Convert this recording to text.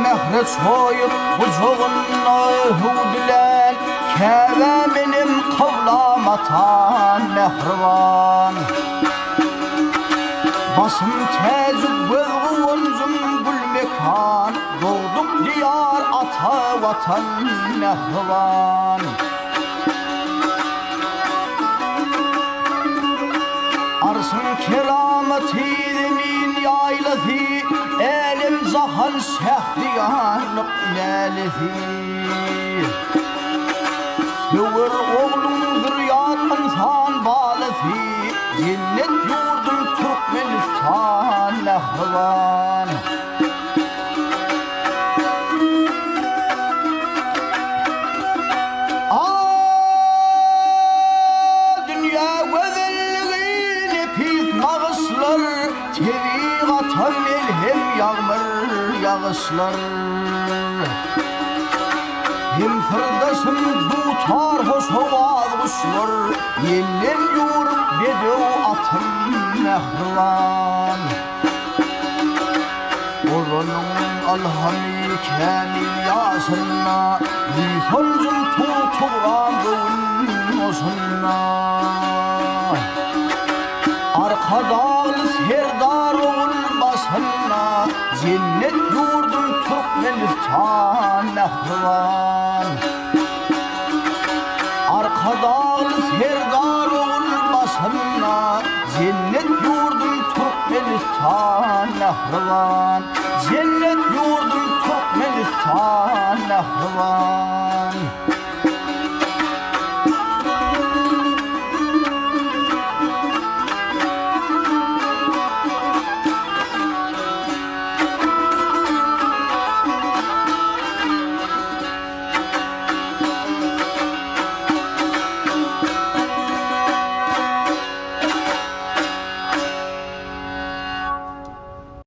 mehre soyup bucuğunna hudilen keve benim kavlamatan mehrivan basım tezük bölgünzüm gül mekan doğduk diyar ata vatan mehrivan arsın kerameti demin yaylası elim zahan sehdiyanıp nelifi Yuvur oğlum bir yad insan balası cennet yurdum Türkmenistan nehrivan Teviğatan elhem yağmur yağışlar hem fırdasın tutar hoşoval kuşlar yellem yorup bedev atım mehrivan Oranın alhami kamil yasına Nisoncum tuturan gövün olsunna Arkadağlı serdar olmasına cennet yurdum Türkmenistan nehrivan Arkadağlı serdar olmasına cennet yurdum Türkmenistan nehrivan Cennet yurdum Türkmenistan nehrivan